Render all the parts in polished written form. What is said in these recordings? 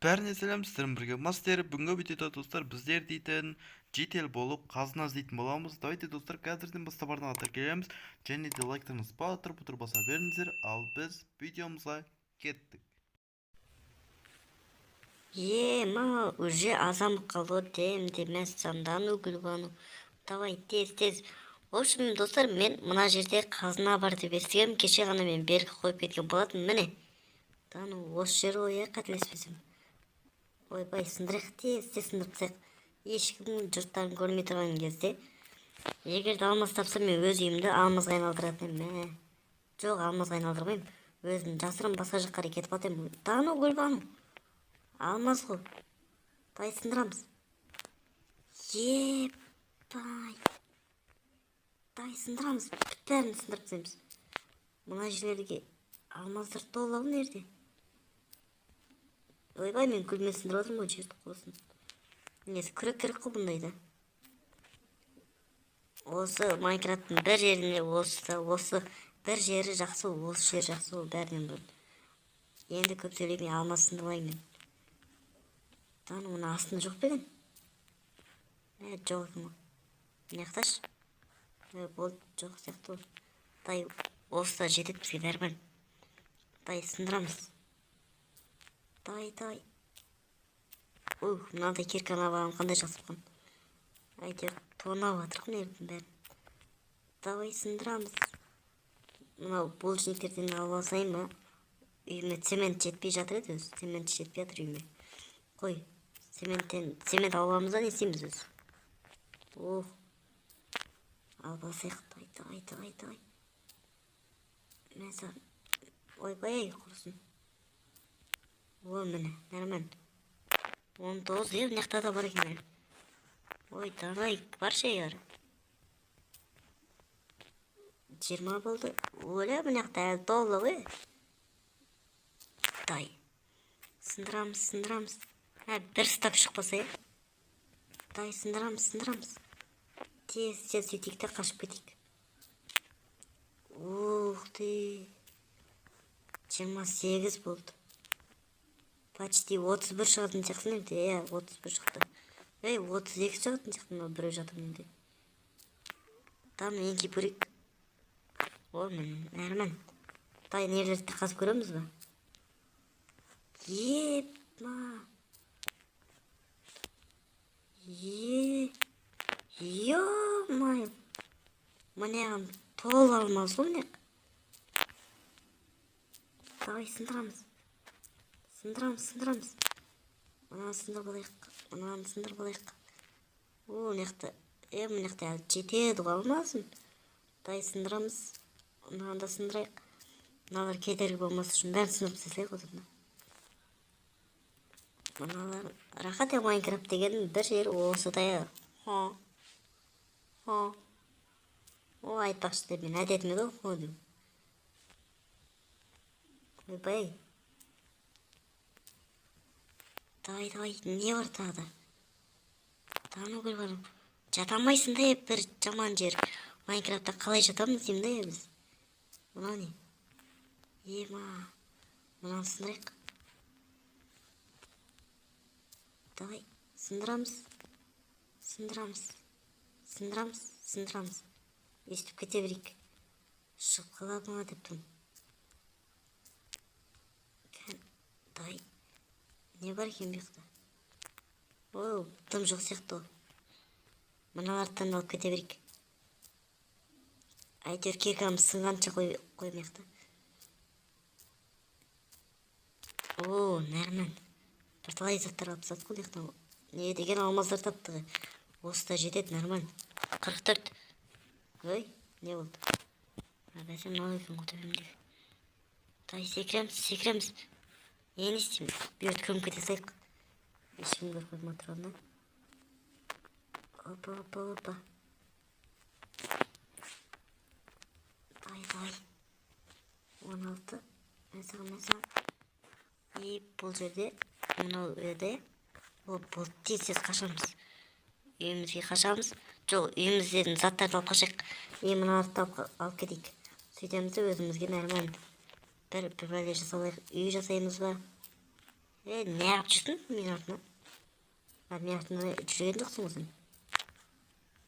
Бәріне сәлем, сіздермен бірге мастер. Бүгінгі видеода достар біздер дейтін жетел болып қазына іздейтін боламыз. Давайте достар қазірден бастап арнаға тіркелеміз және де лайктарыңызды батыр-бұтыр баса беріңіздер. Ал біз видеомызға кеттік. Мама, уже азам қалды демес сандану гүлбану. Давай тез. В общем, достар, мен мына жерде қазына бар деп естігем. Кеше ғана мен белгі қойып кеткен болатын. Міне. Осы жер ғой, қателеспесем. Ойбай, сындырайық, тез сындырып тастайық. Ешкім жұрттарын көрмей тұрған кезде. Егер де алмаз тапсам, мен өз үйімді алмазға айналдыратын едім. Жоқ, алмазға айналдырмаймын. Өзім жасырын басқа жаққа кетіп атайын. Гүлбану. Алмаз ғой. Дай сындырамыз. Епай. Дай сындырамыз. Бәрін сындырып тастаймыз. Мына жерлерге алмаздар толы нерде? Ойбай, мен күлмен сындырып отырмын ғой, жерді құрысын. Несі, күрек керек қой бұндайда. Осы Майнкрафттың бір жеріне осы бір жері жақсы, осы жер жақсы, бәрінен бұрын. Енді көп сөйлемей алмаз сындырмайын мен. Мұны астында жоқ беген? Жоқ екен ғой. Неқташ? Болды, жоқ сияқты ғой. Дай, осы да жетеді бізге бәрбін. Дай, сындырамыз. Дай. Мынандай кирканы алам, қандай жақсы болған. Әйтеуір тонап атырқын ердің бәрін. Давай, сындырамыз. Мынау булыжниктерден алып алсайын ма? Үйіме цемент жетпей жатыр еді өзі. Цемент жетпей жатыр үйіме. Қой, цемент аламыз да не істейміз өзі. Алып алсайық. Дай. Мен саған, ойбай, құрысын. Міне, нәрмен. 19 мынақта да бар екен. Ой, давай, бар шейгар. 20 болды. Оля, мынақта әлі толы ғой. Дай. Сындырамыз. Бір стап шықпаса е. Дай, сындырамыз. Тез сөйтейік те қашып кетейік. Ух ты. 28 болды. Почти 31 шығатын сияқтын енді. 31 шықты. 32 шығатын сияқтын біреу жатыр енді. Там енке бөрек. Нәрмен. Дай, нерлерді қазып көреміз ба? Ема. Ё-май. Мұнеғын толы алмаз ғой мұнеқ. Давай, сындырамыз. Мұнаны сындырып алайық. Мұнеқті әлі жетеді ғой алмасын. Дай, сындырамыз. Мұнаны да сындырайық. Мұналар кедергі болмасы үшін бәрін сындырып тастайық отырында. Мұналар рахат Майнкрафт деген бір жер осы да. Айтпақшы деп мен әдетіме ғой қойдым. Ойбай. Давай, не бар тағы да? Гүлбану. Жатамайсын да бір жаман жер. Майнкрафтта қалай жатамыз деймін да біз. Мұна не? Ема. Мұнаны сындырайық. Давай, сындырамыз. Естіп кете берейік. Шығып қалады ма деп тұрмын. Давай. Не бар екен бейқта? Тым жоқ сияқты ғой. Мұналардан алып кете берейік. Әйтеуір кекамыз сынғанша қоймайықта. Нәрмен. Бірталай заттар алып сатып қой дектен. Не деген алмаздар тапты. Осы да жетеді, нормаль. 44. Ой, не болды? Бәсем мынау екен ғой төбемде. Дай, секіреміз. Не істеймін? Бүйірді көміп кете сайық. Ешкім көріп ма тұрғанда? Опа. Дай. 16. Мен саған. Бұл жерде, мынау өйде. Бұл тез қашамыз. Үйімізге қашамыз. Жоқ, үйімізден заттарды алып қашайық. Мыналарды алып кетейік. Сөйтеміз өзімізге нормально. Бір бәле жасалайық. Үй жасаймыз ба? Не yapıp çıktın менің артымнан? Менің артымда жүрген жоқсың ғой сен.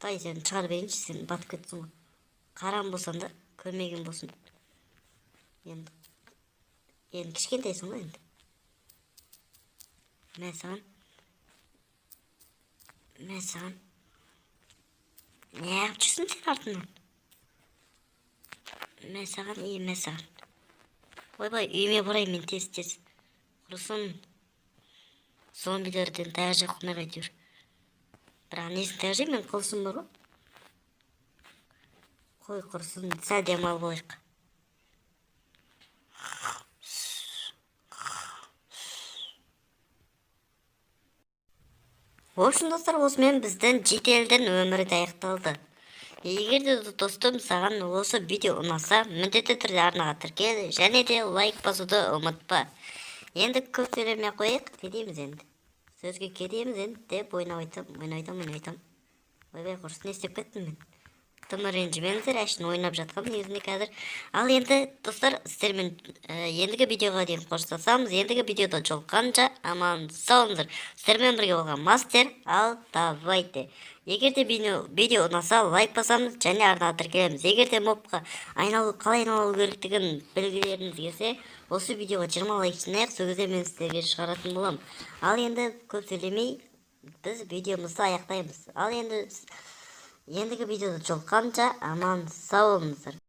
Дай сені шығарып берейінші, сен батып кеттің ғой. Қаран болсаң да көрмеген болсын. Енді кішкентайсың ғой енді. Мен саған не yapıp çıksın sen артымнан? Мен саған. Ойбай, үйіме барайын мен тез. Құрысын зомбилерден таяқ жеп қоймай әйтеуір. Бірақ несін таяқ жеймін, мен қылышым бар ғой. Қой құрысын, сәл демалып алайық. В общем, достар, осымен біздің жетелдің өмірі де аяқталды. Егер де достым саған осы видео ұнаса, міндетті түрде арнаға тіркел, және де лайк басуды ұмытпа. Енді көп сөйлемей қойық, кетеміз енді. Сөзге кетеміз енді деп ойнайтам. Ойбай, құрсын, не істеп кеттім мен? Тым ренжімеңіздер, әшін ойнап жатқам негізінде қазір. Ал енді достар, сіздермен ендігі видеоға дейін қоштасамыз. Ендігі видеода жолыққанша аман саулыңыздар. Сіздермен бірге болған мастер. Ал давайте. Егер де видео ұнаса, лайк басамыз және арнаға тіркелеміз. Егер де мобқа қалай айналу керектігін білгілеріңіз келсе, осы видеоға 20 лайк жинайық, сол кезде мен сіздерге шығаратын боламын. Ал енді көп сөйлемей, біз видеомызды аяқтаймыз. Ал ендігі видеода жолыққанша аман сау болыңыздар.